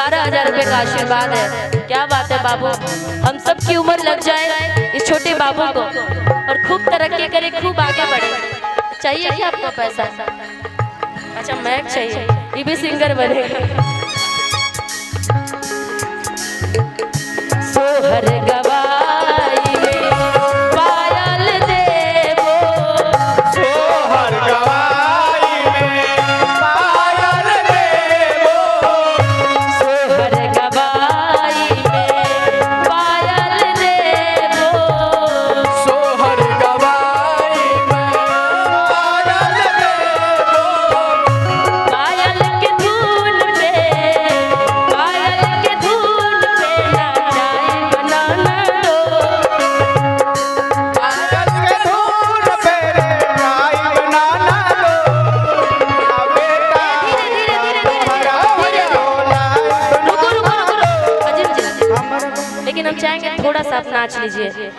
12,000 रुपए का आशीर्वाद है। क्या बात है बाबू, हम सब की उम्र लग जाए इस छोटे बाबू को और खूब तरक्की करे, खूब आगे बढ़े। चाहिए क्या आपको पैसा? अच्छा मैक चाहिए, ये भी सिंगर बनेगा। सोहर गवाई में पायल देवो, सोहर गवाई में पायल देवो, सोहर गवाई में पायल देवो, सोहर गवाई में पायल देवो, पायल के धूल पे, पायल के धूल पे नाचाई बनाना दो। पायल के धूल पे राई बनाना लो, आ बेटा हमारा होला रुको रुको रुको अजीब जी, लेकिन हम चाहेंगे थोड़ा सा आप नाच लीजिए।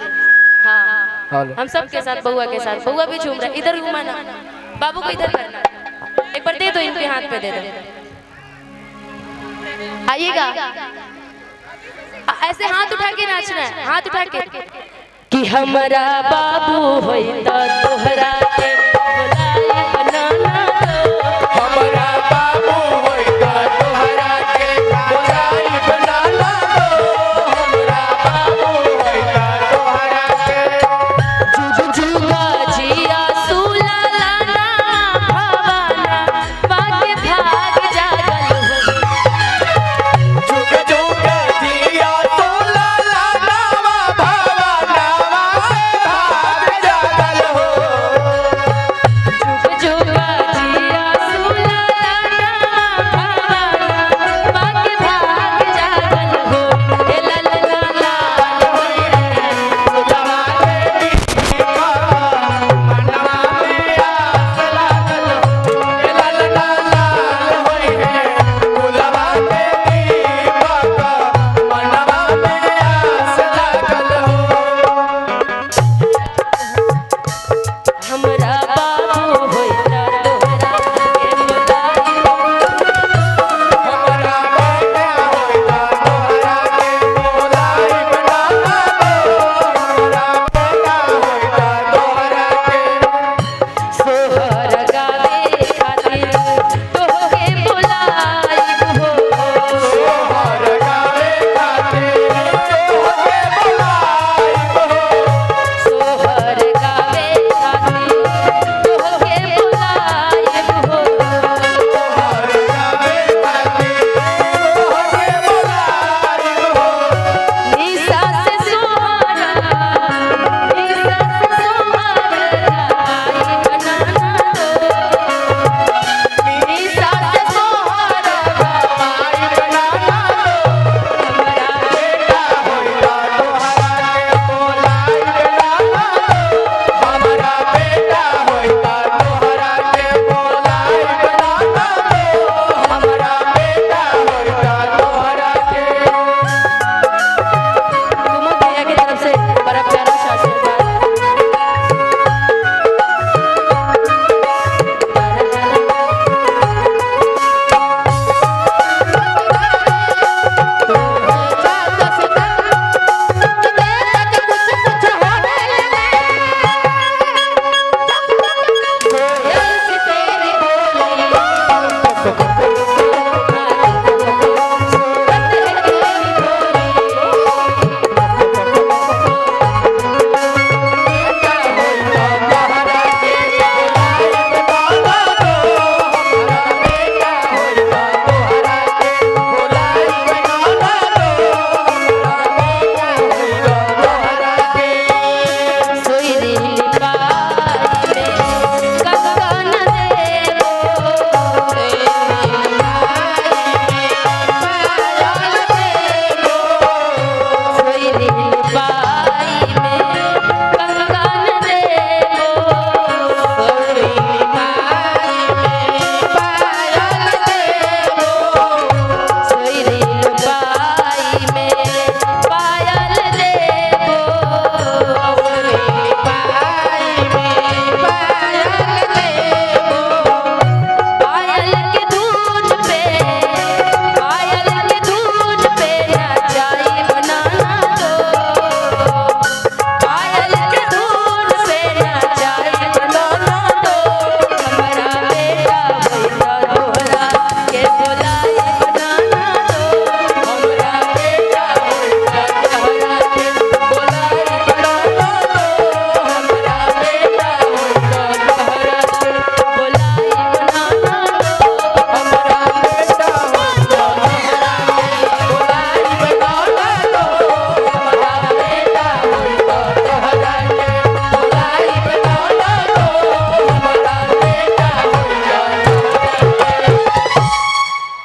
हाँ हम सब के साथ, बउआ के साथ, बउआ भी झूम रहा है। इधर घुमाना, बाबू को इधर करना, एक बार दे दो, इनके हाथ पे दे दो। आइएगा, ऐसे हाथ उठा के नाचना है, हाथ उठा के कि हमारा बाबू होई तो तोहरा के